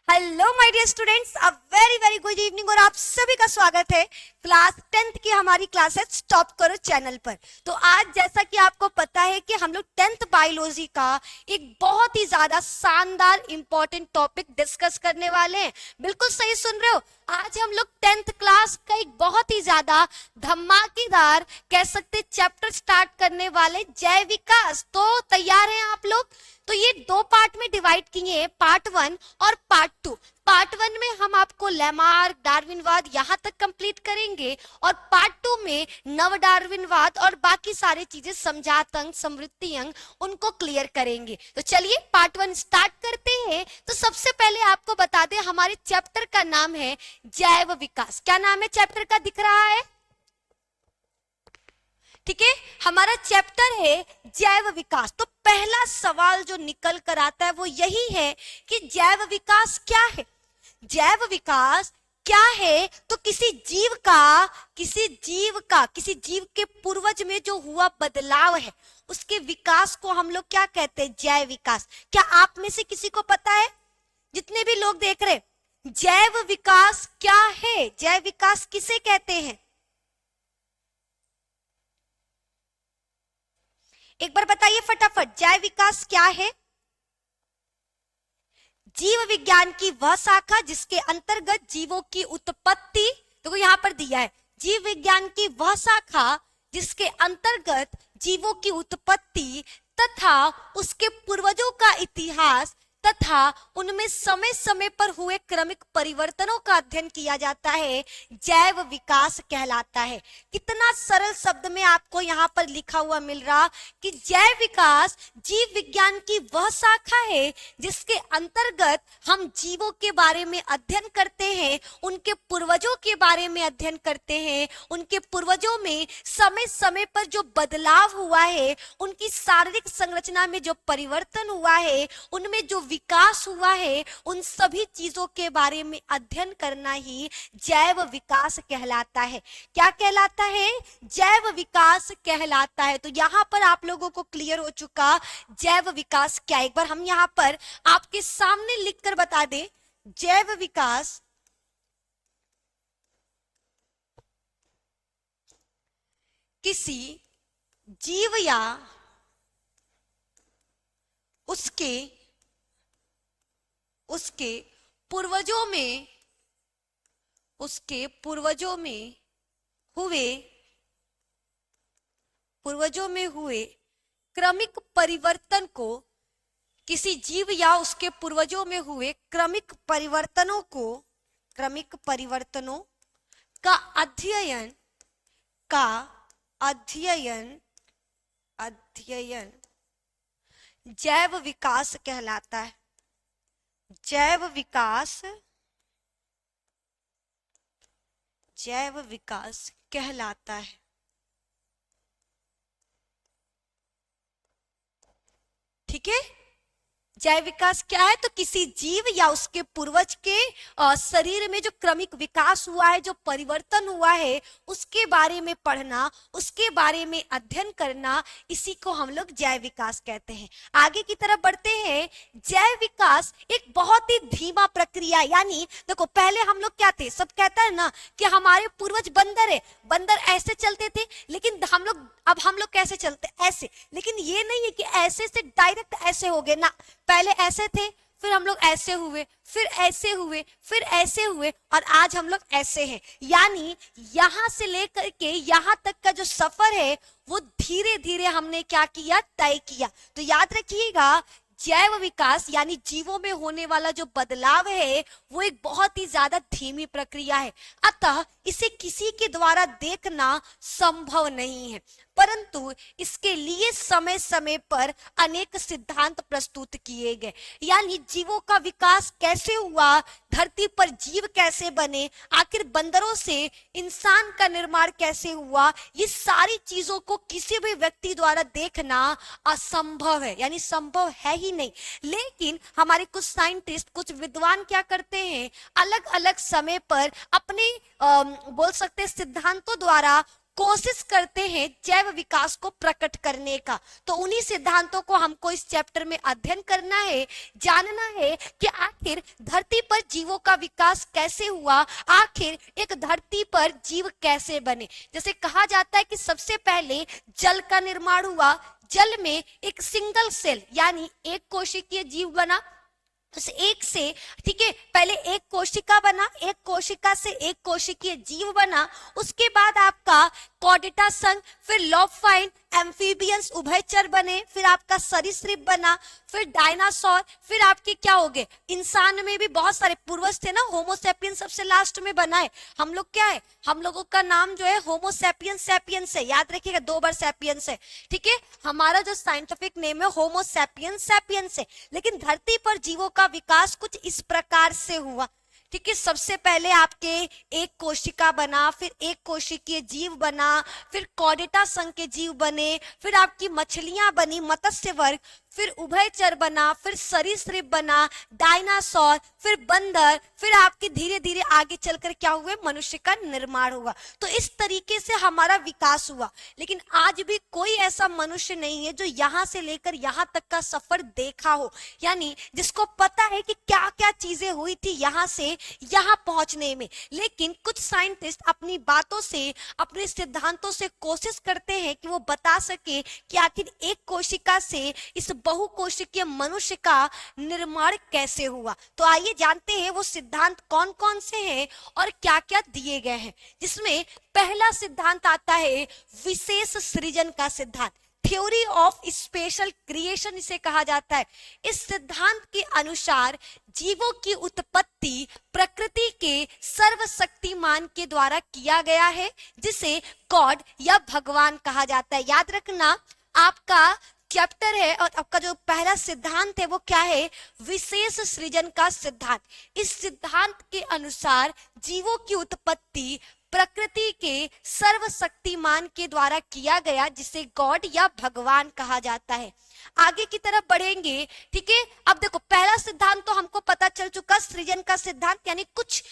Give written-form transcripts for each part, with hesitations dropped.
Hello my dear students, a very very good evening और आप सभी का स्वागत है क्लास 10th की हमारी क्लासेस स्टॉप करो चैनल पर। तो आज जैसा कि आपको पता है कि हम लोग 10th बायोलॉजी का एक बहुत ही ज्यादा शानदार इंपॉर्टेंट टॉपिक डिस्कस करने वाले हैं। बिल्कुल सही सुन रहे हो। आज हम लोग 10th क्लास का एक बहुत ही ज्यादा धमाकेदार कह सकते चैप्टर स्टार्ट करने वाले जैव विकास। तो तैयार हैं आप लोग? तो ये दो पार्ट में डिवाइड किए हैं, पार्ट 1 और पार्ट 2। पार्ट 1 में हम आपको लैमार्क, डार्विनवाद यहाँ तक कंप्लीट करेंगे और पार्ट 2 में नव डार्विनवाद और बाकी सारी चीजें समझात अंग, समृद्धि अंग उनको क्लियर करेंगे। तो चलिए पार्ट 1 स्टार्ट करते हैं। तो सबसे पहले आपको बता दें हमारे चैप्टर का नाम है जैव विकास। क्या नाम है चैप्टर का, दिख रहा है? ठीक है, हमारा चैप्टर है जैव विकास। तो पहला सवाल जो निकल कर आता है वो यही है कि जैव विकास क्या है। जैव विकास क्या है? तो किसी जीव के पूर्वज में जो हुआ बदलाव है उसके विकास को हम लोग क्या कहते हैं? जैव विकास। क्या आप में से किसी को पता है? जितने भी लोग देख रहे, जैव विकास क्या है? जैव विकास किसे कहते हैं? एक बार बताइए फटाफट, जैव विकास क्या है? जीव विज्ञान की वह शाखा जिसके अंतर्गत जीवों की उत्पत्ति, देखो यहां पर दिया है, जीव विज्ञान की वह शाखा जिसके अंतर्गत जीवों की उत्पत्ति तथा उसके पूर्वजों का इतिहास तथा उनमें समय समय पर हुए क्रमिक परिवर्तनों का अध्ययन किया जाता है, जैव विकास कहलाता है। कितना सरल शब्द में आपको यहाँ पर लिखा हुआ मिल रहा कि जैव विकास जीव विज्ञान की वह शाखा है जिसके अंतर्गत हम जीवों के बारे में अध्ययन करते हैं, उनके पूर्वजों के बारे में अध्ययन करते हैं, उनके पूर्वजों में समय समय पर जो बदलाव हुआ है, उनकी शारीरिक संरचना में जो परिवर्तन हुआ है, उनमें जो विकास हुआ है, उन सभी चीजों के बारे में अध्ययन करना ही जैव विकास कहलाता है। क्या कहलाता है? जैव विकास कहलाता है। तो यहां पर आप लोगों को क्लियर हो चुका जैव विकास क्या है। एक बार हम यहां पर आपके सामने लिखकर बता दें, जैव विकास किसी जीव या उसके पूर्वजों में हुए क्रमिक परिवर्तन को, किसी जीव या उसके पूर्वजों में हुए क्रमिक परिवर्तनों का अध्ययन जैव विकास कहलाता है। जैव विकास कहलाता है। ठीक है, जैव विकास क्या है? तो किसी जीव या उसके पूर्वज के शरीर में जो क्रमिक विकास हुआ है, जो परिवर्तन हुआ है, उसके बारे में पढ़ना, उसके बारे में अध्ययन करना, इसी को हम लोग जैव विकास कहते हैं। आगे की तरफ बढ़ते हैं। जैव विकास एक बहुत ही धीमा प्रक्रिया, यानी देखो पहले हम लोग क्या थे, सब कहता है ना कि हमारे पूर्वज बंदर है, बंदर ऐसे चलते थे, लेकिन अब हम लोग कैसे चलते? ऐसे। लेकिन ये नहीं है कि ऐसे से डायरेक्ट ऐसे हो गए ना, पहले ऐसे थे, फिर हम लोग ऐसे हुए, फिर ऐसे हुए, फिर ऐसे हुए और आज हम लोग ऐसे हैं। यानी यहां से लेकर के यहां तक का जो सफर है वो धीरे धीरे हमने क्या किया? तय किया। तो याद रखिएगा, जैव विकास यानी जीवों में होने वाला जो बदलाव है वो एक बहुत ही ज्यादा धीमी प्रक्रिया है, अतः इसे किसी के द्वारा देखना संभव नहीं है, परंतु इसके लिए समय समय पर अनेक सिद्धांत प्रस्तुत किए गए। यानी जीवों का विकास कैसे हुआ, धरती पर जीव कैसे बने, आखिर बंदरों से इंसान का निर्माण कैसे हुआ, ये सारी चीजों को किसी भी व्यक्ति द्वारा देखना असंभव है, यानी संभव है ही नहीं। लेकिन हमारे कुछ साइंटिस्ट, कुछ विद्वान क्या करते हैं, अलग अलग समय पर अपने बोल सकते सिद्धांतों द्वारा कोशिश करते हैं जैव विकास को प्रकट करने का। तो उन्हीं सिद्धांतों को हमको इस चैप्टर में अध्ययन करना है, जानना है कि आखिर धरती पर जीवों का विकास कैसे हुआ, आखिर एक धरती पर जीव कैसे बने। जैसे कहा जाता है कि सबसे पहले जल का निर्माण हुआ, जल में एक सिंगल सेल यानी एक कोशिकीय जीव बना, उस एक से, ठीक है, पहले एक कोशिका बना, एक कोशिका से एक कोशिकीय जीव बना, उसके बाद आपका कॉर्डेटा संघ, फिर लॉबफाइन, एम्फीबियंस उभयचर बने, फिर आपका सरीसृप बना, फिर डायनासोर, फिर आपके क्या हो गए, इंसान में भी बहुत सारे पूर्वज थे ना, होमोसेपियंस सबसे लास्ट में बना है। हम लोग क्या है, हम लोगों का नाम जो है होमोसेपियंस सैपियंस है, याद रखिएगा 2 बार सैपियंस है, ठीक है। हमारा जो साइंटिफिक नेम है होमोसेपियंस सैपियंस है। लेकिन धरती पर जीवों का विकास कुछ इस प्रकार से हुआ, ठीक है। सबसे पहले आपके एक कोशिका बना, फिर एक कोशिकीय जीव बना, फिर कॉर्डेटा संघ के जीव बने, फिर आपकी मछलियां बनी, मत्स्य वर्ग, फिर उभयचर बना, फिर सरीसृप बना, डायनासोर, फिर बंदर, फिर आपके धीरे धीरे आगे चलकर क्या हुए, मनुष्य का निर्माण हुआ। तो इस तरीके से हमारा विकास हुआ। लेकिन आज भी कोई ऐसा मनुष्य नहीं है जो यहाँ से लेकर यहाँ तक का सफर देखा हो, यानी जिसको पता है कि क्या क्या चीजें हुई थी यहाँ से यहाँ पहुंचने में। लेकिन कुछ साइंटिस्ट अपनी बातों से, अपने सिद्धांतों से कोशिश करते हैं कि वो बता सके कि आखिर एक कोशिका से इस बहुकोशिकीय मनुष्य का निर्माण कैसे हुआ। तो आइए जानते हैं वो सिद्धांत कौन कौन से हैं और क्या क्या दिए गए हैं। जिसमें पहला सिद्धांत आता है विशेष सृजन का सिद्धांत, थ्योरी ऑफ स्पेशल क्रिएशन इसे कहा जाता है। इस सिद्धांत के अनुसार जीवों की उत्पत्ति प्रकृति के सर्वशक्तिमान के द्वारा किया गया है, जिसे गॉड या भगवान कहा जाता है। याद रखना, आपका चैप्टर है और आपका जो पहला सिद्धांत है वो क्या है, विशेष सृजन का सिद्धांत। इस सिद्धांत के अनुसार जीवों की उत्पत्ति प्रकृति के सर्वशक्तिमान के द्वारा किया गया, जिसे गॉड या भगवान कहा जाता है। आगे की तरफ बढ़ेंगे, ठीक है। अब देखो, पहला सिद्धांत तो हमको पता चल चुका, सृजन का सिद्धांत, यानी कुछ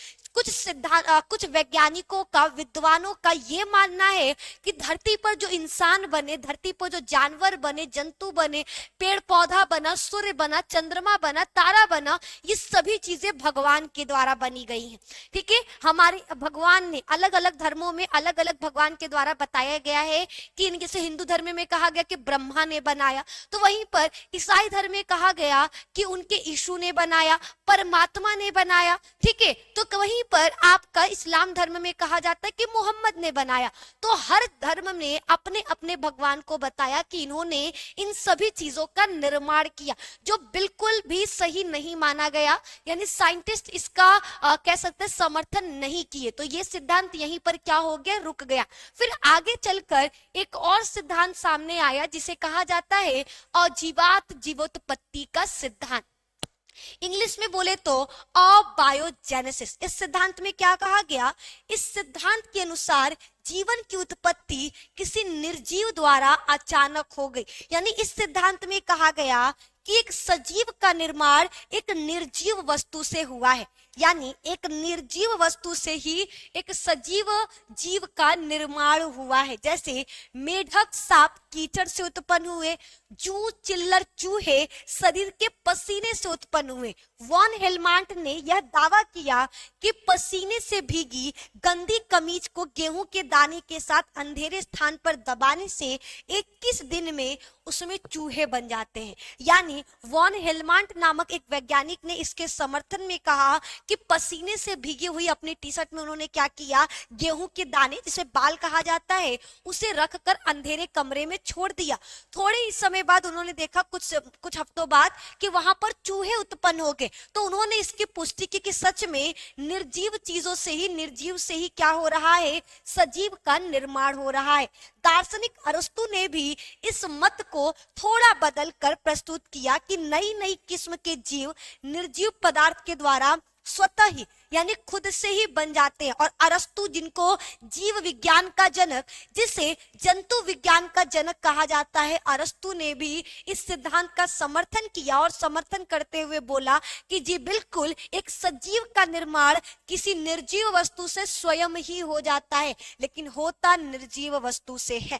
सिद्धांत, कुछ वैज्ञानिकों का, विद्वानों का ये मानना है कि धरती पर जो इंसान बने, धरती पर जो जानवर बने, जंतु बने, पेड़ पौधा बना, सूर्य बना, चंद्रमा बना, तारा बना, ये सभी चीजें भगवान के द्वारा बनी गई हैं, ठीक है। हमारे भगवान ने अलग अलग धर्मों में अलग अलग भगवान के द्वारा बताया गया है कि इनके से हिंदू धर्म में कहा गया कि ब्रह्मा ने बनाया, तो वहीं पर ईसाई धर्म में कहा गया कि उनके यीशु ने बनाया, परमात्मा ने बनाया, ठीक है। तो वहीं पर आपका इस्लाम धर्म में कहा जाता है कि मोहम्मद ने बनाया। तो हर धर्म ने अपने अपने भगवान को बताया कि इन्होंने इन सभी चीजों का निर्माण किया, जो बिल्कुल भी सही नहीं माना गया, यानी साइंटिस्ट इसका कह सकते हैं समर्थन नहीं किए। तो ये सिद्धांत यहीं पर क्या हो गया, रुक गया। फिर आगे चलकर एक और सिद्धांत सामने आया जिसे कहा जाता है अजीवात जीवोत्पत्ति का सिद्धांत। इंग्लिश में बोले तो अबायोजेनेसिस। इस सिद्धांत में क्या कहा गया, इस सिद्धांत के अनुसार जीवन की उत्पत्ति किसी निर्जीव द्वारा अचानक हो गई। यानी इस सिद्धांत में कहा गया कि एक सजीव का निर्माण एक निर्जीव वस्तु से हुआ है, यानी एक निर्जीव वस्तु से ही एक सजीव जीव का निर्माण हुआ है। जैसे मेढक सांप कीचड़ से उत्पन्न हुए, जू चिल्लर चूहे शरीर के पसीने से उत्पन्न हुए। वॉन हेलमांट ने यह दावा किया कि पसीने से भीगी गंदी कमीज को गेहूं के दाने के साथ अंधेरे स्थान पर दबाने से 21 दिन में उसमें चूहे बन जाते हैं। यानी वॉन हेलमांट नामक एक वैज्ञानिक ने इसके समर्थन में कहा कि पसीने से भीगी हुई अपनी टी शर्ट में उन्होंने क्या किया, गेहूं के दाने जिसे बाल कहा जाता है उसे रखकर अंधेरे कमरे में छोड़ दिया। थोड़े ही समय बाद उन्होंने देखा, कुछ हफ्तों बाद, कि वहां पर चूहे उत्पन्न हो गए। तो उन्होंने इसकी पुष्टि की कि सच में निर्जीव चीजों से ही, निर्जीव से ही क्या हो रहा है, सजीव का निर्माण हो रहा है। दार्शनिक अरस्तु ने भी इस मत को थोड़ा बदल कर प्रस्तुत किया कि नई नई किस्म के जीव निर्जीव पदार्थ के द्वारा स्वतः ही यानी खुद से ही बन जाते हैं। और अरस्तु, जिनको जीव विज्ञान का जनक, जिसे जंतु विज्ञान का जनक कहा जाता है, अरस्तु ने भी इस सिद्धांत का समर्थन किया और समर्थन करते हुए बोला कि जी बिल्कुल, एक सजीव का निर्माण किसी निर्जीव वस्तु से स्वयं ही हो जाता है, लेकिन होता निर्जीव वस्तु से है।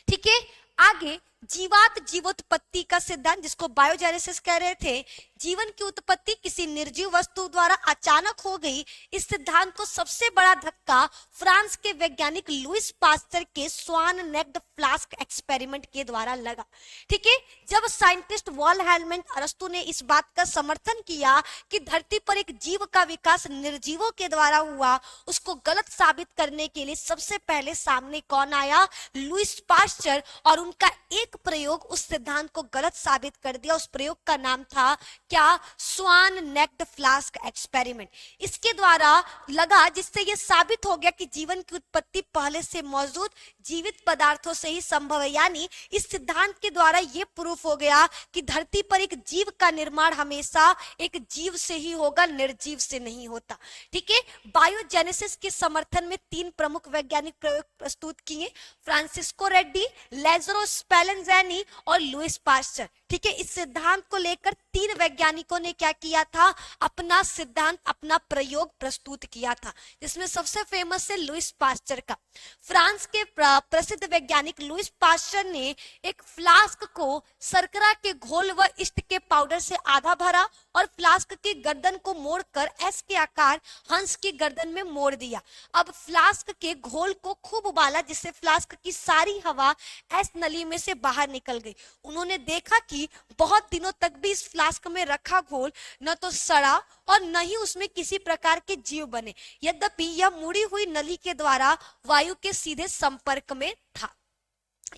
ठीक है, आगे जीवात जीवोत्पत्ति का सिद्धांत, जिसको बायोजेनेसिस कह रहे थे, जीवन की उत्पत्ति किसी निर्जीव वस्तु द्वारा अचानक हो गई। इस सिद्धांत को सबसे बड़ा धक्का फ्रांस के वैज्ञानिक लुईस पास्चर के स्वान नेक्ड फ्लास्क एक्सपेरिमेंट के द्वारा लगा। ठीक है, जब साइंटिस्ट वॉल हेलमेंट अरस्तु ने इस बात का समर्थन किया कि धरती पर एक जीव का विकास निर्जीवों के द्वारा हुआ, उसको गलत साबित करने के लिए सबसे पहले सामने कौन आया? Lewis pasture. और उनका एक प्रयोग उस सिद्धांत को गलत साबित कर दिया। उस प्रयोग का नाम था क्या? स्वान नेक्ड फ्लास्क एक्सपेरिमेंट। इसके द्वारा लगा, जिससे यह साबित हो गया कि जीवन की उत्पत्ति पहले से मौजूद जीवित पदार्थों से ही संभव है। यानी इस सिद्धांत के द्वारा यह प्रूफ हो गया कि धरती पर एक जीव का निर्माण हमेशा एक जीव से ही होगा, निर्जीव से नहीं होता। ठीक है, बायोजेनेसिस के समर्थन में 3 प्रमुख वैज्ञानिक प्रयोग प्रस्तुत किए, फ्रांसिस्को रेड्डी, लेज़रो स्पेलेंज़नी और लुईस पास्चर। ठीक है, इस सिद्धांत को लेकर 3 वैज्ञानिकों ने क्या किया था? अपना सिद्धांत, अपना प्रयोग प्रस्तुत किया था, जिसमें सबसे फेमस है लुईस पास्चर का। फ्रांस के प्रसिद्ध वैज्ञानिक लुईस पास्चर ने एक फ्लास्क को शर्करा के घोल व ईस्ट के पाउडर से आधा भरा और फ्लास्क की गर्दन को मोड़कर एस के आकार हंस की गर्दन में मोड़ दिया। अब फ्लास्क के घोल को खूब उबाला, जिससे फ्लास्क की सारी हवा एस नली में से बाहर निकल गई। उन्होंने देखा कि बहुत दिनों तक भी इस फ्लास्क में रखा घोल न तो सड़ा और न ही उसमें किसी प्रकार के जीव बने, यद्यपि यह मुड़ी हुई नली के द्वारा वायु के सीधे संपर्क में था।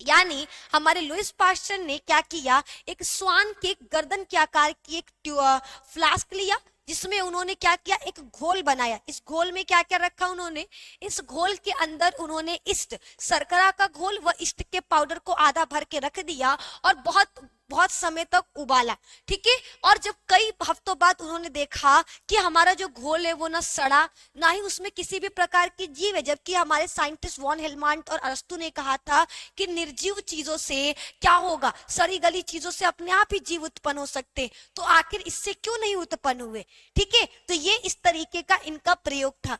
यानी हमारे लुईस पास्चर ने क्या किया? एक स्वान के गर्दन के आकार की एक फ्लास्क लिया, जिसमें उन्होंने क्या किया? एक घोल बनाया। इस घोल में क्या क्या रखा उन्होंने? इस घोल के अंदर उन्होंने ईस्ट, शर्करा का घोल व ईस्ट के पाउडर को आधा भर के रख दिया और बहुत बहुत समय तक उबाला। ठीक है, और जब कई हफ्तों बाद उन्होंने देखा कि हमारा जो घोल है वो ना सड़ा, ना ही उसमें किसी भी प्रकार की जीव है, जबकि हमारे साइंटिस्ट वॉन हेलमेंट और अरस्तु ने कहा था कि निर्जीव चीजों से क्या होगा? सड़ी गली चीजों से अपने आप ही जीव उत्पन्न हो सकते, तो आखिर इससे क्यों नहीं उत्पन्न हुए? ठीक है, तो ये इस तरीके का इनका प्रयोग था।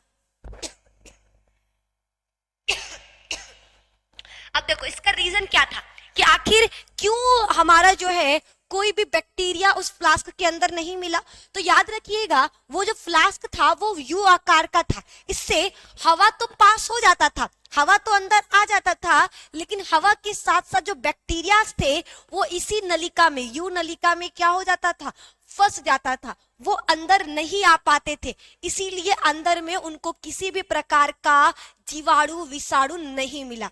अब देखो, इसका रीजन क्या था कि आखिर क्यों हमारा जो है कोई भी बैक्टीरिया उस फ्लास्क के अंदर नहीं मिला? तो याद रखिएगा, वो जो फ्लास्क था वो यू आकार का था। इससे हवा तो पास हो जाता था, हवा तो अंदर आ जाता था, लेकिन हवा के साथ साथ जो बैक्टीरिया थे वो इसी नलिका में, यू नलिका में क्या हो जाता था? फंस जाता था, वो अंदर नहीं आ पाते थे। इसीलिए अंदर में उनको किसी भी प्रकार का जीवाणु विषाणु नहीं मिला।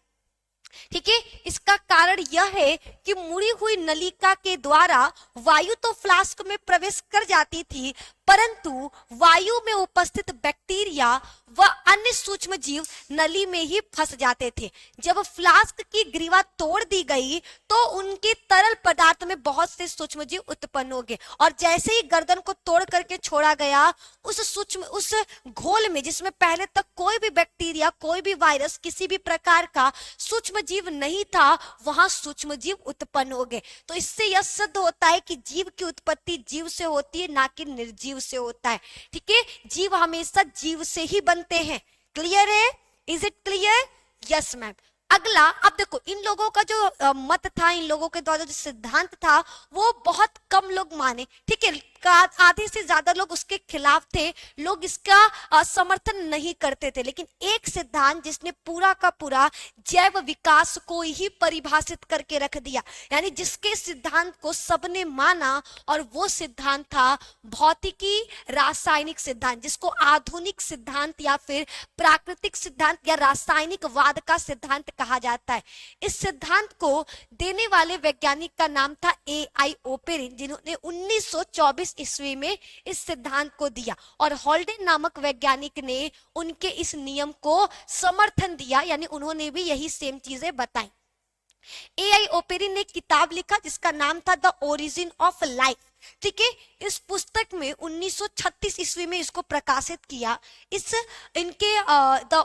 ठीक है, इसका कारण यह है कि मुड़ी हुई नलिका के द्वारा वायु तो फ्लास्क में प्रवेश कर जाती थी, परंतु वायु में उपस्थित बैक्टीरिया व अन्य सूक्ष्म जीव नली में ही फंस जाते थे। जब फ्लास्क की ग्रीवा तोड़ दी गई तो उनके तरल पदार्थ में बहुत से सूक्ष्म जीव उत्पन्न हो गए, और जैसे ही गर्दन को तोड़ करके छोड़ा गया, उस घोल में जिसमें पहले तक कोई भी बैक्टीरिया, कोई भी वायरस, किसी भी प्रकार का सूक्ष्म जीव नहीं था, वहां सूक्ष्म जीव उत्पन्न हो गए। तो इससे यह सिद्ध होता है कि जीव की उत्पत्ति जीव से होती है, ना कि निर्जीव से होता है। ठीक है, जीव हमेशा जीव से ही बनते हैं। क्लियर है? Is it clear? Yes ma'am. अगला, अब देखो, इन लोगों का जो मत था, इन लोगों के द्वारा जो सिद्धांत था, वो बहुत कम लोग माने। ठीक है, आधे से ज्यादा लोग उसके खिलाफ थे, लोग इसका समर्थन नहीं करते थे। लेकिन एक सिद्धांत जिसने पूरा का पूरा जैव विकास को ही परिभाषित करके रख दिया, यानी जिसके सिद्धांत को सबने माना, और वो सिद्धांत था भौतिकी रासायनिक सिद्धांत, जिसको आधुनिक सिद्धांत या फिर प्राकृतिक सिद्धांत या रासायनिकवाद का सिद्धांत कहा जाता है। इस सिद्धांत को देने वाले वैज्ञानिक का नाम था A.I. ओपेरिन, जिन्होंने 1924 ईस्वी में इस सिद्धांत को दिया, और हॉल्डेन नामक वैज्ञानिक ने उनके इस नियम को समर्थन दिया, यानी उन्होंने भी यही सेम चीजें बताई। A.I. ओपेरिन ने किताब लिखा जिसका नाम था द ओरिजिन ऑफ लाइफ। ठीक है। इस पुस्तक में 1936 ईस्वी में इसको प्रकाशित किया। इस इनके द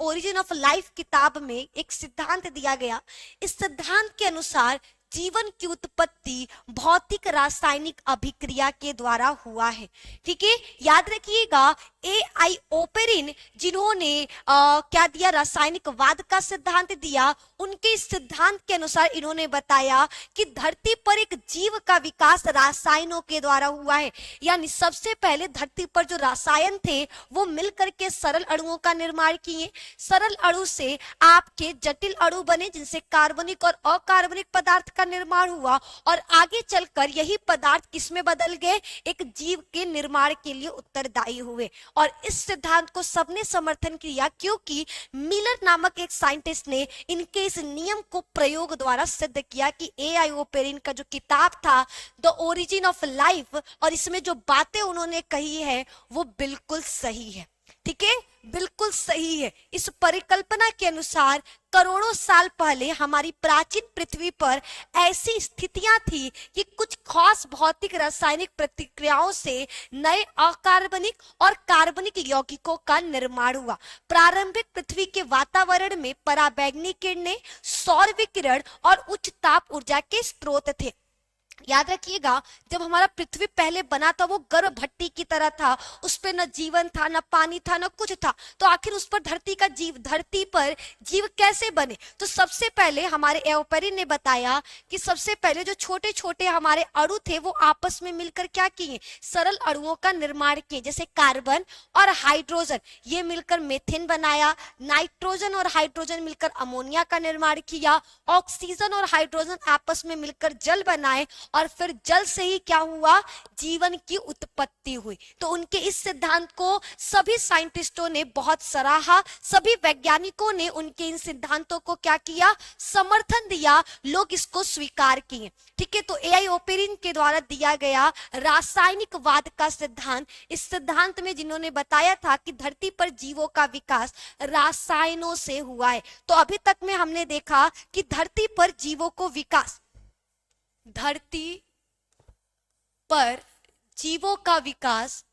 ओरिजिन ऑफ लाइफ किताब में एक सिद्धांत दिया गया। इस सिद्धांत के अनुसार जीवन की उत्पत्ति भौतिक रासायनिक अभिक्रिया के द्वारा हुआ है। ठीक है, याद रखिएगा AI ओपेरिन जिन्होंने क्या दिया, रासायनिकवाद का सिद्धांत दिया। उनके इस सिद्धांत के अनुसार इन्होंने बताया कि धरती पर एक जीव का विकास रसायनों के द्वारा हुआ है। यानी सबसे पहले धरती पर जो रसायन थे वो मिलकर के सरल अणुओं का निर्माण किए। सरल अणु से आपके जटिल अणु बने जिनसे कार्बनिक और अकार्बनिक पदार्थ का निर्माण हुआ, और आगे चलकर यही पदार्थ किसमें बदल गए, एक जीव के निर्माण के लिए उत्तरदायी हुए। और इस सिद्धांत को सबने समर्थन किया क्योंकि मिलर नामक एक साइंटिस्ट ने इनके इस नियम को प्रयोग द्वारा सिद्ध किया कि AI ओपेरिन का जो किताब था द ओरिजिन ऑफ लाइफ, और इसमें जो बातें उन्होंने कही है वो बिल्कुल सही है। ठीक है, बिल्कुल सही है। इस परिकल्पना के अनुसार करोड़ों साल पहले हमारी प्राचीन पृथ्वी पर ऐसी स्थितियां थी कि कुछ खास भौतिक रासायनिक प्रतिक्रियाओं से नए अकार्बनिक और कार्बनिक यौगिकों का निर्माण हुआ। प्रारंभिक पृथ्वी के वातावरण में पराबैंगनी किरणें, सौर विकिरण और उच्च ताप ऊर्जा के स्रोत थे। याद रखिएगा, जब हमारा पृथ्वी पहले बना था वो गर्भ भट्टी की तरह था, उस पर न जीवन था, न पानी था, न कुछ था। तो आखिर उस पर धरती पर जीव कैसे बने? तो सबसे पहले हमारे एओपेरिन ने बताया कि सबसे पहले जो छोटे छोटे हमारे अणु थे वो आपस में मिलकर क्या किए, सरल अणुओं का निर्माण किए। जैसे कार्बन और हाइड्रोजन, ये मिलकर मीथेन बनाया। नाइट्रोजन और हाइड्रोजन मिलकर अमोनिया का निर्माण किया। ऑक्सीजन और हाइड्रोजन आपस में मिलकर जल बनाए, और फिर जल से ही क्या हुआ, जीवन की उत्पत्ति हुई। तो उनके इस सिद्धांत को सभी साइंटिस्टों ने बहुत सराहा, सभी वैज्ञानिकों ने उनके इन सिद्धांतों को क्या किया, समर्थन दिया, लोग इसको स्वीकार किए। ठीक है, तो AI ओपेरिन के द्वारा दिया गया रासायनिकवाद का सिद्धांत, इस सिद्धांत में जिन्होंने बताया था कि धरती पर जीवों का विकास रसायनों से हुआ है। तो अभी तक में हमने देखा कि धरती पर जीवों को विकास, धरती पर जीवों का विकास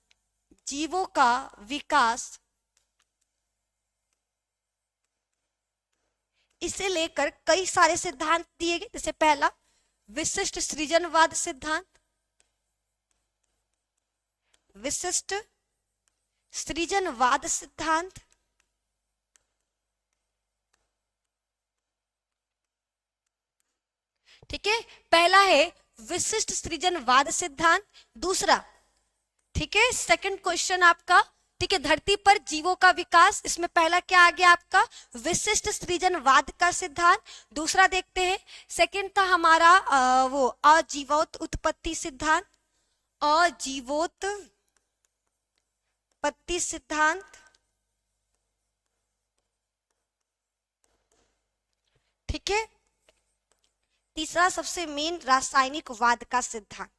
इसे लेकर कई सारे सिद्धांत दिए गए। जैसे पहला विशिष्ट सृजनवाद सिद्धांत, विशिष्ट सृजनवाद सिद्धांत, ठीक है, पहला है विशिष्ट सृजनवाद सिद्धांत। दूसरा, ठीक है, सेकंड क्वेश्चन आपका, ठीक है, धरती पर जीवों का विकास, इसमें पहला क्या आ गया आपका, विशिष्ट सृजनवाद का सिद्धांत। दूसरा देखते हैं, सेकंड था हमारा वो अजीवोत उत्पत्ति सिद्धांत, अजीवोत्पत्ति सिद्धांत। ठीक है, तीसरा सबसे मेन रासायनिकवाद का सिद्धांत।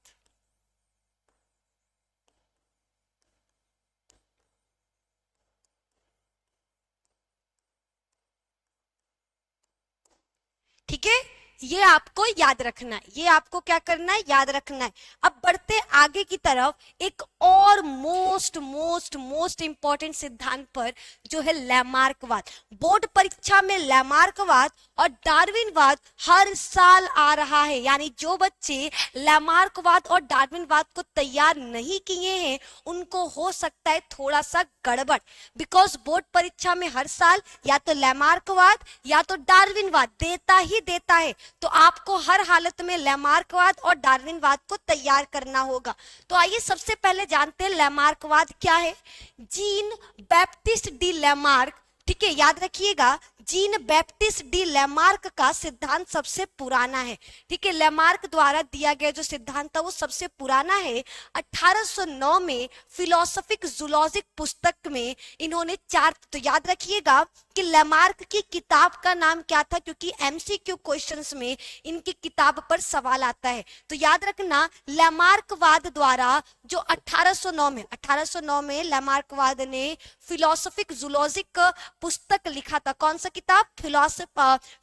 ठीक है, ये आपको याद रखना है, ये आपको क्या करना है, याद रखना है। अब बढ़ते आगे की तरफ, एक और मोस्ट इंपॉर्टेंट सिद्धांत पर, जो है लैमार्कवाद। बोर्ड परीक्षा में लैमार्कवाद और डार्विनवाद हर साल आ रहा है। यानी जो बच्चे लैमार्कवाद और डार्विनवाद को तैयार नहीं किए हैं उनको हो सकता है थोड़ा सा गड़बड़, बिकॉज बोर्ड परीक्षा में हर साल या तो लैमार्कवाद या तो डार्विनवाद देता ही देता है। तो आपको हर हालत में लैमार्कवाद और डार्विनवाद को तैयार करना होगा। तो आइए सबसे पहले जानते हैं लैमार्कवाद क्या है। जीन बैप्टिस्ट डी लैमार्क, ठीक है, याद रखिएगा, जीन बैप्टिस्ट डी लैमार्क का सिद्धांत सबसे पुराना है। ठीक है, लैमार्क द्वारा दिया गया जो सिद्धांत था वो सबसे पुराना है। 1809 में फिलोसफिक जूलॉजिक पुस्तक में इन्होंने चार, तो याद रखिएगा कि लैमार्क की किताब का नाम क्या था, क्योंकि MCQ क्वेश्चंस में इनकी किताब पर सवाल आता है। तो याद रखना, लैमार्कवाद द्वारा जो 1809 में लैमार्कवाद ने फिलोसफिक जूलॉजिक पुस्तक लिखा था। कौन सा किताब,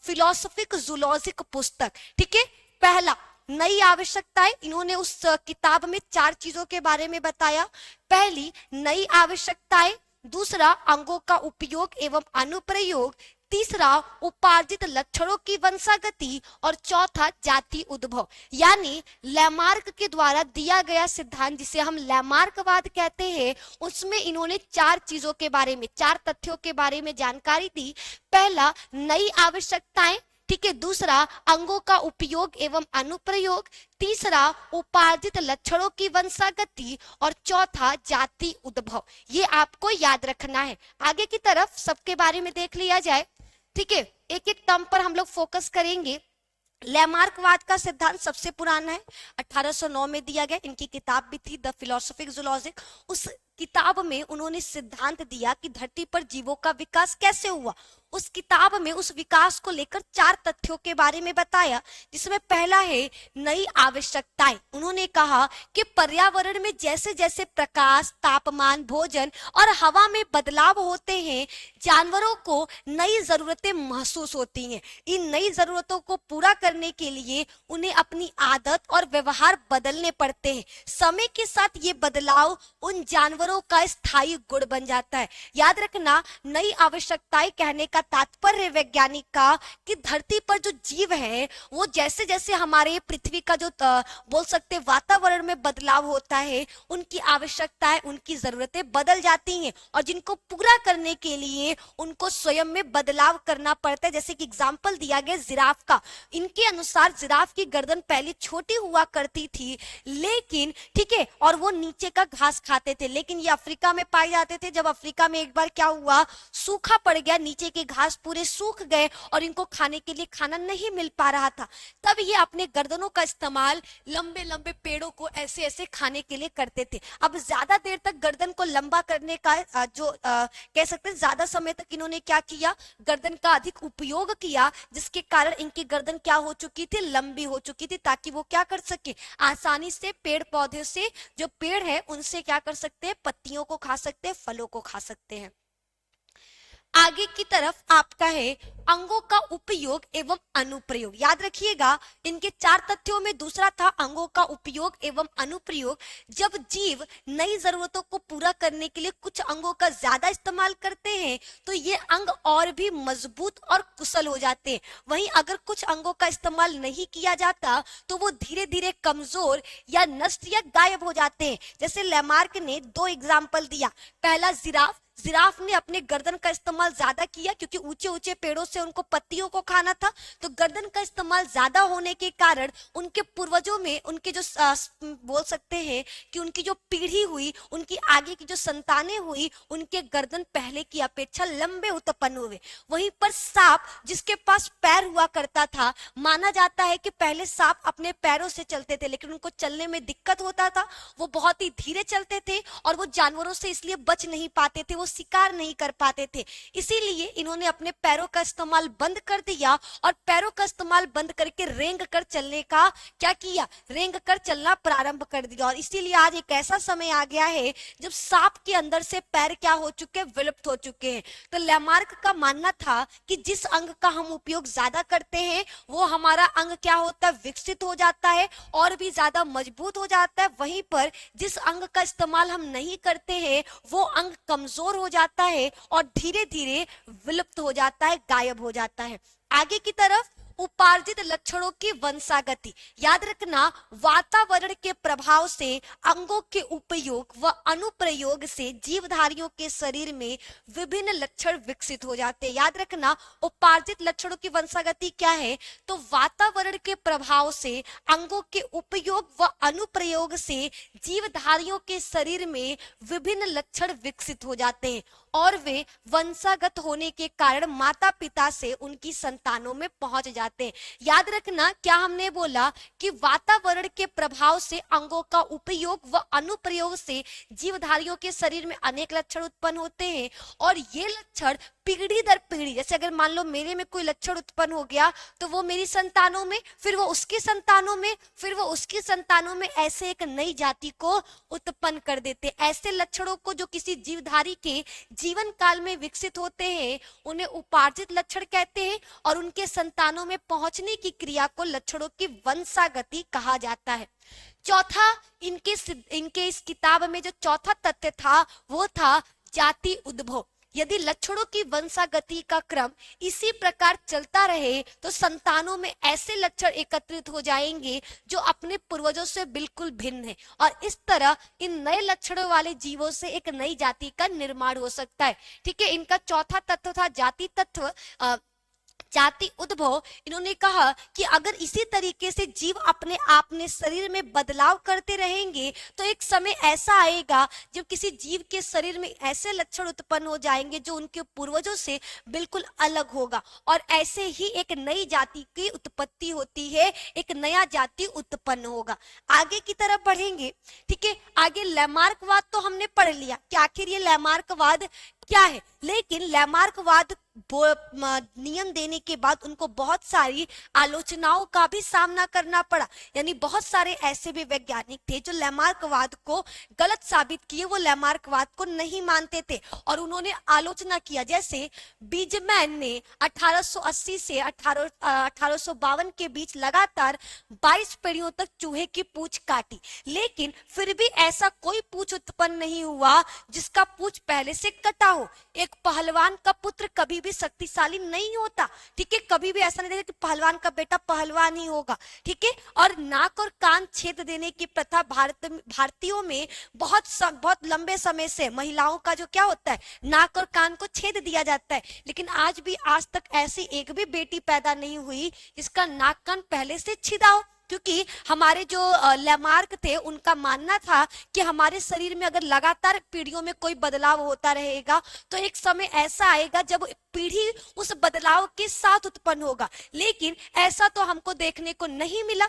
फिलोसफिक जूलॉजिक पुस्तक। ठीक है, पहला नई आवश्यकताएं, इन्होंने उस किताब में 4 चीजों के बारे में बताया। पहली, नई आवश्यकताएं। दूसरा, अंगों का उपयोग एवं अनुप्रयोग। तीसरा, उपार्जित लक्षणों की वंशागति। और चौथा, जाति उद्भव। यानी लैमार्क के द्वारा दिया गया सिद्धांत, जिसे हम लैमार्कवाद कहते हैं, उसमें इन्होंने 4 चीजों के बारे में, 4 तथ्यों के बारे में जानकारी दी। पहला, नई आवश्यकताएं, ठीक है। दूसरा, अंगों का उपयोग एवं अनुप्रयोग। तीसरा, उपार्जित लक्षणों की वंशागति। और चौथा, जाति उद्भव। ये आपको याद रखना है। आगे की तरफ सबके बारे में देख लिया जाए, ठीक है। एक एक टर्म पर हम लोग फोकस करेंगे। लैमार्कवाद का सिद्धांत सबसे पुराना है, 1809 में दिया गया। इनकी किताब भी थी द फिलोसॉफिक जूलॉजिक। उस किताब में उन्होंने सिद्धांत दिया कि धरती पर जीवों का विकास कैसे हुआ। उस किताब में उस विकास को लेकर 4 तथ्यों के बारे में बताया, जिसमें पहला है नई आवश्यकताएं। उन्होंने कहा कि पर्यावरण में जैसे जैसे प्रकाश, तापमान, भोजन और हवा में बदलाव होते हैं, जानवरों को नई जरूरतें महसूस होती हैं। इन नई जरूरतों को पूरा करने के लिए उन्हें अपनी आदत और व्यवहार बदलने पड़ते हैं। समय के साथ ये बदलाव उन जानवरों का स्थायी गुण बन जाता है। याद रखना, नई आवश्यकताएं कहने का तात्पर्य है वैज्ञानिक का कि धरती पर जो जीव है, वो जैसे जैसे हमारे पृथ्वी का जो बोल सकते वातावरण में बदलाव होता है, उनकी आवश्यकताएं, उनकी जरूरतें बदल जाती हैं, और जिनको पूरा करने के लिए उनको स्वयं में बदलाव करना पड़ता है। जैसे कि एग्जाम्पल दिया गया जिराफ का। इनके अनुसार जिराफ की गर्दन पहले छोटी हुआ करती थी, लेकिन ठीक है, और वो नीचे का घास खाते थे, लेकिन ये अफ्रीका में पाए जाते थे। जब अफ्रीका में एक बार क्या हुआ, सूखा पड़ गया, नीचे के घास पूरे सूख गए और इनको खाने के लिए खाना नहीं मिल पा रहा था। तब ये अपने गर्दनों का इस्तेमाल लंबे लंबे पेड़ों को ऐसे ऐसे खाने के लिए करते थे। अब ज्यादा देर तक गर्दन को लंबा करने का कह सकते हैं, ज्यादा समय तक इन्होंने क्या किया, गर्दन का अधिक उपयोग किया, जिसके कारण इनकी गर्दन क्या हो चुकी थी, लंबी हो चुकी थी, ताकि वो क्या कर सके, आसानी से पेड़ पौधे से, जो पेड़ है उनसे क्या कर सकते हैं, पत्तियों को खा सकते हैं, फलों को खा सकते हैं। आगे की तरफ आपका है अंगों का उपयोग एवं अनुप्रयोग। याद रखिएगा, इनके 4 तथ्यों में दूसरा था अंगों का उपयोग एवं अनुप्रयोग। जब जीव नई जरूरतों को पूरा करने के लिए कुछ अंगों का ज्यादा इस्तेमाल करते हैं, तो ये अंग और भी मजबूत और कुशल हो जाते हैं। वहीं अगर कुछ अंगों का इस्तेमाल नहीं किया जाता, तो वो धीरे धीरे कमजोर या नष्ट या गायब हो जाते हैं। जैसे लैमार्क ने 2 एग्जाम्पल दिया। पहला, जिराफ ने अपने गर्दन का इस्तेमाल ज्यादा किया, क्योंकि ऊंचे ऊंचे पेड़ों से उनको पत्तियों को खाना था, तो गर्दन का इस्तेमाल ज्यादा होने के कारण उनके पूर्वजों में, उनके जो बोल सकते हैं कि उनकी जो पीढ़ी हुई, उनकी आगे की जो संतानें हुई, उनके गर्दन पहले की अपेक्षा लंबे उत्पन्न हुए। वहीं पर सांप, जिसके पास पैर हुआ करता था, माना जाता है कि पहले सांप अपने पैरों से चलते थे, लेकिन उनको चलने में दिक्कत होता था, वो बहुत ही धीरे चलते थे और वो जानवरों से इसलिए बच नहीं पाते थे, वो शिकार नहीं कर पाते थे। इसीलिए इन्होंने अपने पैरों का इस्तेमाल बंद कर दिया और पैरों का इस्तेमाल बंद करके रेंग कर चलने का क्या किया, रेंग कर चलना प्रारंभ कर दिया। और इसीलिए आज एक ऐसा समय आ गया है जब सांप के अंदर से पैर क्या हो चुके, विलुप्त हो चुके हैं। तो लैमार्क का मानना था कि जिस अंग का हम उपयोग ज्यादा करते हैं, वो हमारा अंग क्या होता है, विकसित हो जाता है और भी ज्यादा मजबूत हो जाता है। वहीं पर जिस अंग का इस्तेमाल हम नहीं करते हैं, वो अंग कमजोर हो जाता है और धीरे धीरे विलुप्त हो जाता है, गायब हो जाता है। आगे की तरफ उपार्जित लक्षणों की वंशागति। याद रखना, वातावरण के प्रभाव से अंगों के उपयोग व अनुप्रयोग से जीवधारियों के शरीर में विभिन्न लक्षण विकसित हो जाते हैं। याद रखना, उपार्जित लक्षणों की वंशागति क्या है, तो वातावरण के प्रभाव से अंगों के उपयोग व अनुप्रयोग से जीवधारियों के शरीर में विभिन्न लक्षण विकसित हो जाते हैं और वे वंशागत होने के कारण माता पिता से उनकी संतानों में पहुंच जाते हैं। याद रखना, क्या हमने बोला कि वातावरण के प्रभाव से अंगों का उपयोग व अनुप्रयोग से जीवधारियों के शरीर में अनेक लक्षण उत्पन्न होते हैं और ये लक्षण पीढ़ी दर पीढ़ी, जैसे अगर मान लो मेरे में कोई लक्षण उत्पन्न हो गया तो वो मेरी संतानों में, फिर वो उसकी संतानों में, फिर वो उसकी संतानों में, ऐसे एक नई जाति को उत्पन्न कर देते। ऐसे लक्षणों को जो किसी जीवधारी के जीवन काल में विकसित होते हैं उन्हें उपार्जित लक्षण कहते हैं, और उनके संतानों में पहुंचने की क्रिया को लक्षणों की वंशागति कहा जाता है। चौथा, इनके इस किताब में जो चौथा तथ्य था वो था जाति उद्भव। यदि लक्षणों की वंशागति का क्रम इसी प्रकार चलता रहे तो संतानों में ऐसे लक्षण एकत्रित हो जाएंगे जो अपने पूर्वजों से बिल्कुल भिन्न है, और इस तरह इन नए लक्षणों वाले जीवों से एक नई जाति का निर्माण हो सकता है। ठीक है, इनका चौथा तत्व था जाति तत्व, जाति उद्भव। इन्होंने कहा कि अगर इसी तरीके से जीव अपने आप में शरीर में बदलाव करते रहेंगे तो एक समय ऐसा आएगा जब किसी जीव के शरीर में ऐसे लक्षण उत्पन्न हो जाएंगे जो उनके पूर्वजों से बिल्कुल अलग होगा, और ऐसे ही एक नई जाति की उत्पत्ति होती है, एक नया जाति उत्पन्न होगा। आगे की तरफ बढ़ेंगे। ठीक है, आगे लैमार्कवाद तो हमने पढ़ लिया कि आखिर ये लैमार्कवाद क्या है, लेकिन लैमार्कवाद नियम देने के बाद उनको बहुत सारी आलोचनाओं का भी सामना करना पड़ा। यानी बहुत सारे ऐसे भी वैज्ञानिक थे जो लैमार्कवाद को गलत साबित किए, वो लैमार्कवाद को नहीं मानते थे और उन्होंने आलोचना किया। जैसे बीजमैन ने 1880 से 1852 के बीच लगातार 22 पीढ़ियों तक चूहे की पूंछ काटी, लेकिन फिर भी ऐसा कोई पूंछ उत्पन्न नहीं हुआ जिसका पूंछ पहले से कटा हो। एक पहलवान का पुत्र कभी भी शक्तिशाली नहीं होता। ठीक है, कभी भी ऐसा नहीं देखा कि पहलवान का बेटा पहलवान ही होगा। ठीक है, और नाक और कान छेद देने की प्रथा भारतीयों में बहुत लंबे समय से महिलाओं का जो क्या होता है, नाक और कान को छेद दिया जाता है, लेकिन आज तक ऐसी एक भी बेटी पैदा नहीं हुई जिसका नाक कान पहले से छिदा हो। क्योंकि हमारे जो लैमार्क थे उनका मानना था कि हमारे शरीर में अगर लगातार पीढ़ियों में कोई बदलाव होता रहेगा तो एक समय ऐसा आएगा जब पीढ़ी उस बदलाव के साथ उत्पन्न होगा, लेकिन ऐसा तो हमको देखने को नहीं मिला।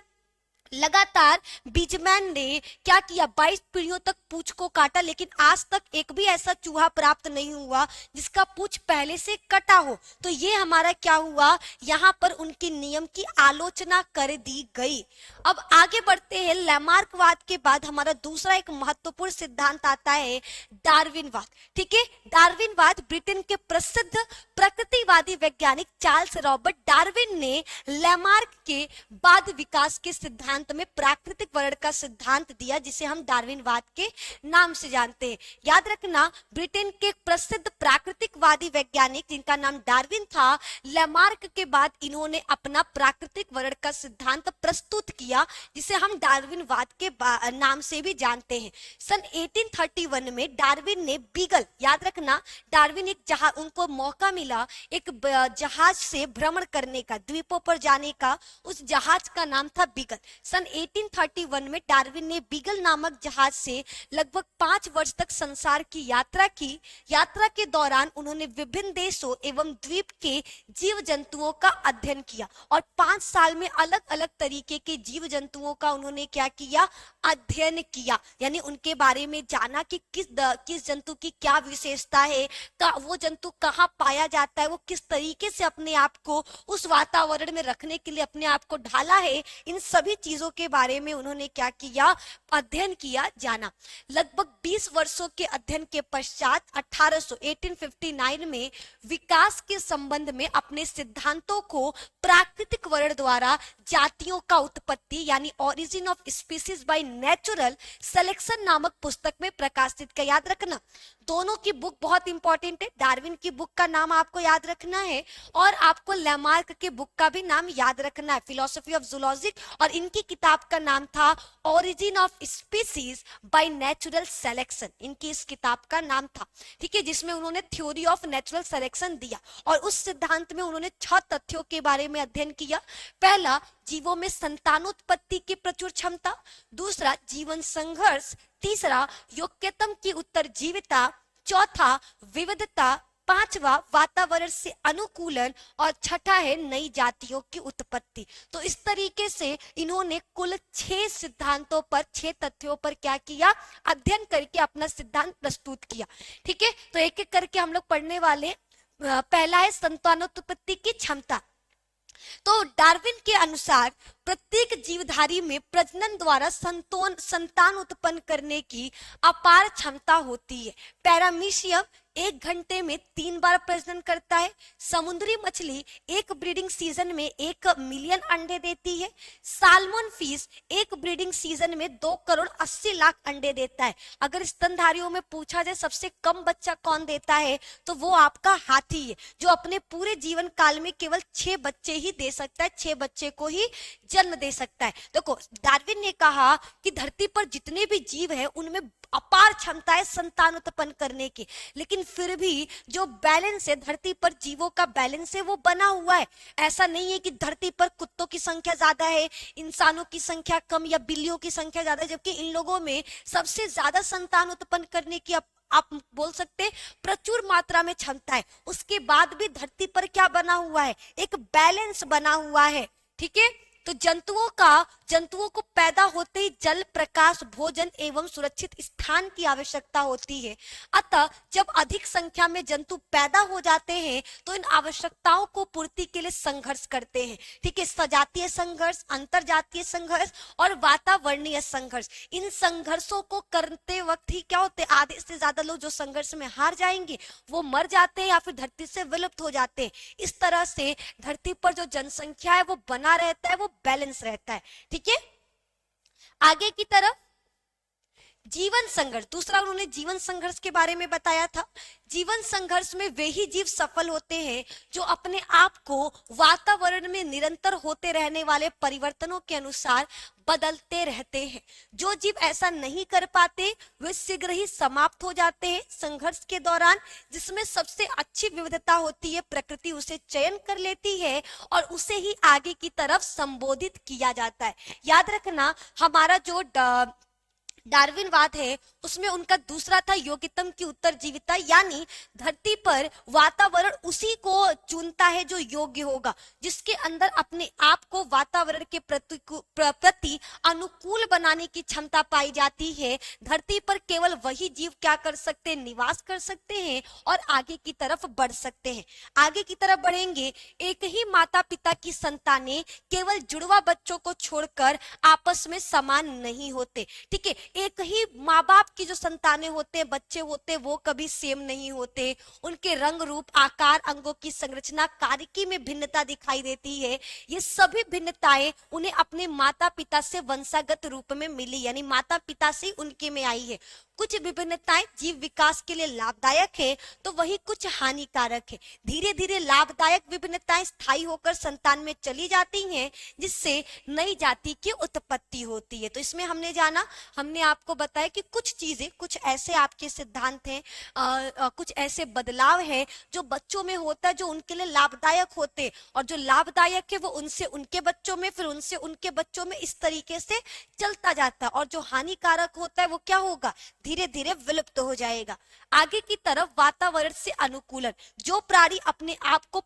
लगातार बीजमैन ने क्या किया, 22 पीढ़ियों तक पूंछ को काटा, लेकिन आज तक एक भी ऐसा चूहा प्राप्त नहीं हुआ जिसका पूंछ पहले से कटा हो। तो ये हमारा क्या हुआ, यहाँ पर उनके नियम की आलोचना कर दी गई। अब आगे बढ़ते हैं। लैमार्कवाद के बाद हमारा दूसरा एक महत्वपूर्ण सिद्धांत आता है डार्विनवाद। ठीक है, डार्विनवाद ब्रिटेन के प्रसिद्ध प्रकृतिवादी वैज्ञानिक चार्ल्स रॉबर्ट डार्विन ने लैमार्क के बाद विकास के सिद्धांत में प्राकृतिक वर्ण का सिद्धांत दिया, जिसे हम डार्विनवाद के नाम से जानते हैं। याद रखना, ब्रिटेन के प्रसिद्ध प्राकृतिकवादी वैज्ञानिक जिनका नाम डार्विन था, लैमार्क के बाद इन्होंने अपना प्राकृतिक वर्ण का सिद्धांत प्रस्तुत किया, जिसे हम डार्विनवाद के नाम से भी जानते हैं। सन 1831 में डार्विन ने बीगल, याद रखना डार्विन एक जहाज, उनको मौका मिला एक जहाज से भ्रमण करने का, द्वीपों पर जाने का, उस जहाज का नाम था बीगल। सन 1831 में डार्विन ने बीगल नामक जहाज से लगभग 5 वर्ष तक संसार की यात्रा की। यात्रा के दौरान उन्होंने विभिन्न देशों एवं द्वीप के जीव जंतुओं का अध्ययन किया और 5 साल में अलग अलग तरीके के जीव जंतुओं का उन्होंने क्या किया, अध्ययन किया। यानी उनके बारे में जाना कि किस जंतु की क्या विशेषता है, वो जंतु कहाँ पाया जाता है, वो किस तरीके से अपने आप को उस वातावरण में रखने के लिए अपने आप को ढाला है। इन सभी चीजों के बारे में उन्होंने क्या किया, अध्ययन किया जाना। लगभग 20 वर्षों के अध्ययन के पश्चात 1859 में विकास के संबंध में अपने सिद्धांतों को प्राकृतिक वर्ण द्वारा जातियों का उत्पत्ति यानी origin of species by natural selection नामक पुस्तक में प्रकाशित किया। याद रखना, दोनों की बुक बहुत इंपॉर्टेंट है। डार्विन की बुक का नाम आपको याद रखना है और आपको लैमार्क के बुक का भी नाम याद रखना है, फिलोसफी ऑफ जूलॉजी, और इनकी किताब का नाम था origin of species by natural selection. इनकी इस किताब का नाम था, ठीक है, जिसमें उन्होंने थ्योरी ऑफ नेचुरल सिलेक्शन दिया और उस सिद्धांत में उन्होंने 6 तथ्यों के बारे में अध्ययन किया। पहला, जीवों में संतानोत्पत्ति की प्रचुर क्षमता। दूसरा, जीवन संघर्ष। तीसरा, योग्यतम की उत्तरजीविता। चौथा, विविधता। पांचवा, वातावरण से अनुकूलन, और छठा है नई जातियों की उत्पत्ति। तो इस तरीके से इन्होंने कुल 6 सिद्धांतों पर, 6 तथ्यों पर क्या किया, अध्ययन करके अपना सिद्धांत प्रस्तुत किया। ठीक है, तो एक एक करके हम लोग पढ़ने वाले। पहला है संतानोत्पत्ति की क्षमता। तो डार्विन के अनुसार प्रत्येक जीवधारी में प्रजनन द्वारा संतान उत्पन्न करने की अपार क्षमता होती है। पैरामीशियम 1 घंटे में 3 बार प्रजनन करता है। समुद्री मछली एक ब्रीडिंग सीजन में 1 मिलियन अंडे देती है। साल्मन फिश एक ब्रीडिंग सीजन में 2 करोड़ 80 लाख अंडे देता है। अगर स्तनधारियों में पूछा जाए सबसे कम बच्चा कौन देता है तो वो आपका हाथी है, जो अपने पूरे जीवन काल में केवल 6 बच्चे ही दे सकता है, 6 बच्चे को ही जन्म दे सकता है। देखो, डार्विन ने कहा कि धरती पर जितने भी जीव है उनमें अपार क्षमता है संतान उत्पन्न करने की, लेकिन फिर भी जो बैलेंस है धरती पर जीवों का बैलेंस है वो बना हुआ है। ऐसा नहीं है कि धरती पर कुत्तों की संख्या ज्यादा है, इंसानों की संख्या कम या बिल्लियों की संख्या ज्यादा है, जबकि इन लोगों में सबसे ज्यादा संतान उत्पन्न करने की आप बोल सकते हैं प्रचुर मात्रा में क्षमता है। उसके बाद भी धरती पर क्या बना हुआ है, एक बैलेंस बना हुआ है। ठीक है, तो जंतुओं को पैदा होते ही जल, प्रकाश, भोजन एवं सुरक्षित स्थान की आवश्यकता होती है। अतः जब अधिक संख्या में जंतु पैदा हो जाते हैं तो इन आवश्यकताओं को पूर्ति के लिए संघर्ष करते हैं। ठीक है, सजातीय संघर्ष, अंतरजातीय संघर्ष और वातावरणीय संघर्ष। इन संघर्षों को करते वक्त ही क्या होते, आधे से ज्यादा लोग जो संघर्ष में हार जाएंगे वो मर जाते हैं या फिर धरती से विलुप्त हो जाते हैं। इस तरह से धरती पर जो जनसंख्या है वो बना रहता है, वो बैलेंस रहता है। ठीक है, आगे की तरफ जीवन संघर्ष, दूसरा उन्होंने जीवन संघर्ष के बारे में बताया था। जीवन संघर्ष में वे ही जीव सफल होते हैं जो अपने आप को वातावरण में निरंतर होते रहने वाले परिवर्तनों के अनुसार बदलते रहते हैं। जो जीव ऐसा नहीं कर पाते वे शीघ्र ही समाप्त हो जाते हैं। संघर्ष के दौरान जिसमें सबसे अच्छी विविधता होती है, प्रकृति उसे चयन कर लेती है और उसे ही आगे की तरफ संबोधित किया जाता है। याद रखना, हमारा जो डार्विनवाद है उसमें उनका दूसरा था योग्यतम की उत्तरजीविता, यानी धरती पर वातावरण उसी को चुनता है जो योग्य होगा, जिसके अंदर अपने आप को वातावरण के प्रति अनुकूल बनाने की क्षमता पाई जाती है। धरती पर केवल वही जीव क्या कर सकते हैं, निवास कर सकते हैं और आगे की तरफ बढ़ सकते हैं। आगे की तरफ बढ़ेंगे, एक ही माता पिता की संतानें केवल जुड़वा बच्चों को छोड़कर आपस में समान नहीं होते। ठीक है, एक ही माँ बाप की जो संतानें होते हैं, बच्चे होते हैं, वो कभी सेम नहीं होते। उनके रंग रूप, आकार, अंगों की संरचना, कार्यकी में भिन्नता दिखाई देती है। ये सभी भिन्नताएं उन्हें अपने माता पिता से वंशागत रूप में मिली, यानी माता पिता से उनके में आई है। कुछ विभिन्नताएं जीव विकास के लिए लाभदायक है तो वही कुछ हानिकारक है। धीरे धीरे लाभदायक विभिन्नताएं स्थायी होकर संतान में चली जाती हैं, जिससे नई जाति की उत्पत्ति होती है। तो इसमें हमने आपको बताया कि कुछ चीजें, कुछ ऐसे आपके सिद्धांत हैं, कुछ ऐसे बदलाव है जो बच्चों में होता है जो उनके लिए लाभदायक होते हैं, और जो लाभदायक है वो उनसे उनके बच्चों में, फिर उनसे उनके बच्चों में इस तरीके से चलता जाता है, और जो हानिकारक होता है वो क्या होगा, धीरे धीरे विलुप्त हो जाएगा। आगे की तरफ वातावरण से अनुकूलन, जो प्राणी अपने आप को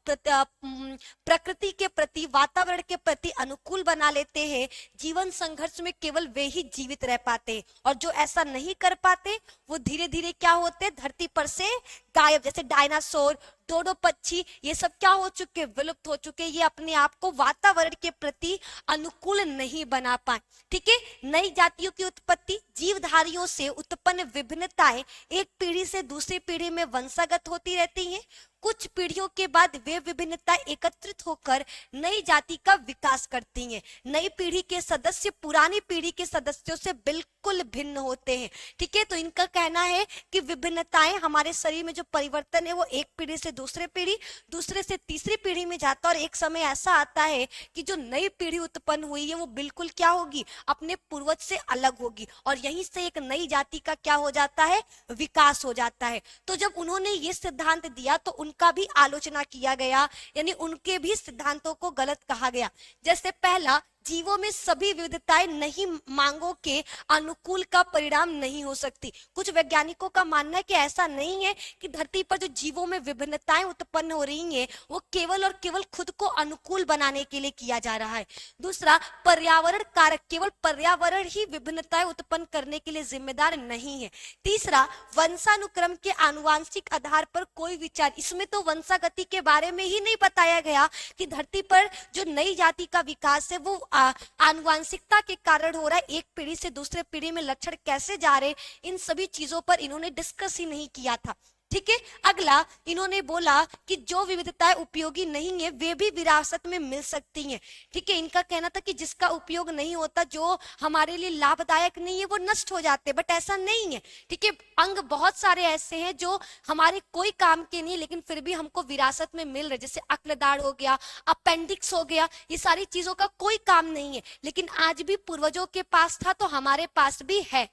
प्रकृति के प्रति, वातावरण के प्रति अनुकूल बना लेते हैं, जीवन संघर्ष में केवल वे ही जीवित रह पाते हैं, और जो ऐसा नहीं कर पाते वो धीरे धीरे क्या होते, धरती पर से गायब। जैसे डायनासोर, डोडो पक्षी, ये सब क्या हो चुके, विलुप्त हो चुके। ये अपने आप को वातावरण के प्रति अनुकूल नहीं बना पाए। ठीक है, नई जातियों की उत्पत्ति, जीवधारियों से उत्पन्न विभिन्नताएं एक पीढ़ी से दूसरी पीढ़ी में वंशागत होती रहती हैं। कुछ पीढ़ियों के बाद वे विभिन्नताएं एकत्रित होकर नई जाति का विकास करती हैं। नई पीढ़ी के सदस्य पुरानी पीढ़ी के सदस्यों से बिल्कुल भिन्न होते हैं। ठीक है, तो इनका कहना है कि विभिन्नताएं, हमारे शरीर में जो परिवर्तन है वो एक पीढ़ी से दूसरे पीढ़ी, दूसरे से तीसरी पीढ़ी में जाता है, और एक समय ऐसा आता है कि जो नई पीढ़ी उत्पन्न हुई है वो बिल्कुल क्या होगी, अपने पूर्वज से अलग होगी, और यहीं से एक नई जाति का क्या हो जाता है, विकास हो जाता है। तो जब उन्होंने ये सिद्धांत दिया तो उनका भी आलोचना किया गया, यानी उनके भी सिद्धांतों को गलत कहा गया। जैसे पहला, जीवों में सभी विविधताएं नहीं मांगों के अनुकूल का परिणाम नहीं हो सकती। कुछ वैज्ञानिकों का मानना है कि ऐसा नहीं है कि धरती पर जो जीवों में विभिन्नताएं उत्पन्न हो रही हैं वो केवल और केवल खुद को अनुकूल बनाने के लिए किया जा रहा है। दूसरा, पर्यावरण कारक, केवल पर्यावरण ही विभिन्नताएं उत्पन्न करने के लिए जिम्मेदार नहीं है। तीसरा, वंशानुक्रम के आनुवांशिक आधार पर कोई विचार, इसमें तो वंशागति के बारे में ही नहीं बताया गया कि धरती पर जो नई जाति का विकास है वो आनुवांशिकता के कारण हो रहा है, एक पीढ़ी से दूसरे पीढ़ी में लक्षण कैसे जा रहे, इन सभी चीजों पर इन्होंने डिस्कस ही नहीं किया था। ठीक है। अगला, इन्होंने बोला कि जो विविधताएं उपयोगी नहीं है वे भी विरासत में मिल सकती हैं। ठीक है। इनका कहना था कि जिसका उपयोग नहीं होता, जो हमारे लिए लाभदायक नहीं है, वो नष्ट हो जाते, बट ऐसा नहीं है। ठीक है। अंग बहुत सारे ऐसे हैं जो हमारे कोई काम के नहीं लेकिन फिर भी हमको विरासत में मिल रहे, जैसे अक्लदाड़ हो गया, अपेंडिक्स हो गया, ये सारी चीजों का कोई काम नहीं है लेकिन आज भी पूर्वजों के पास था तो हमारे पास भी है।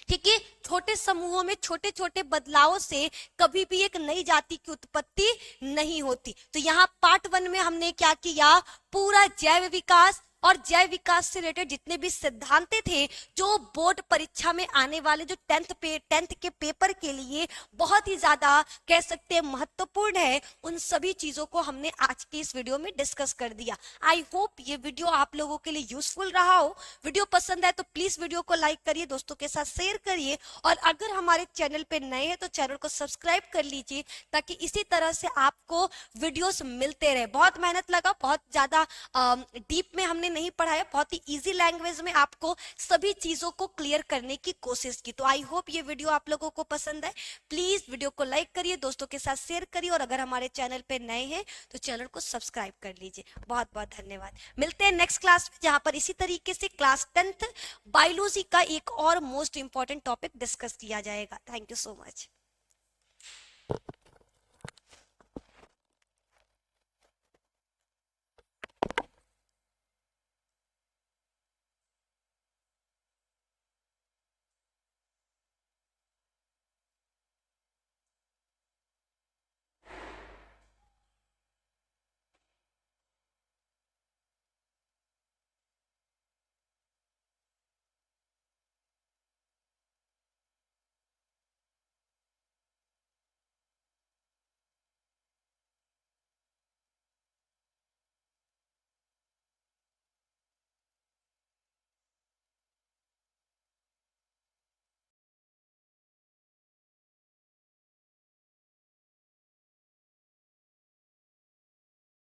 ठीक है। छोटे समूहों में छोटे छोटे बदलावों से कभी भी एक नई जाति की उत्पत्ति नहीं होती। तो यहाँ पार्ट 1 में हमने क्या किया, पूरा जैव विकास और जैव विकास से रिलेटेड जितने भी सिद्धांत थे जो बोर्ड परीक्षा में आने वाले जो 10th के पेपर के लिए बहुत ही ज्यादा कह सकते हैं महत्वपूर्ण है, उन सभी चीजों को हमने आज के इस वीडियो में डिस्कस कर दिया। आई होप ये वीडियो आप लोगों के लिए यूजफुल रहा हो। वीडियो पसंद आए तो प्लीज वीडियो को लाइक करिए, दोस्तों के साथ शेयर करिए और अगर हमारे चैनल पे नए हैं तो चैनल को सब्सक्राइब कर लीजिए ताकि इसी तरह से आपको वीडियोस मिलते रहे। बहुत मेहनत लगा, बहुत ज्यादा डीप में हमने नहीं पढ़ाया, बहुत ही इजी लैंग्वेज में आपको सभी चीजों को क्लियर करने की कोशिश की। तो आई होप ये वीडियो आप लोगों को पसंद है। प्लीज वीडियो को लाइक करिए, दोस्तों के साथ शेयर करिए और अगर हमारे चैनल पे नए हैं तो चैनल को सब्सक्राइब कर लीजिए। बहुत बहुत धन्यवाद। मिलते हैं नेक्स्ट क्लास में जहां पर इसी तरीके से क्लास 10th बायोलॉजी का एक और मोस्ट इंपॉर्टेंट टॉपिक डिस्कस किया जाएगा। Thank you so much.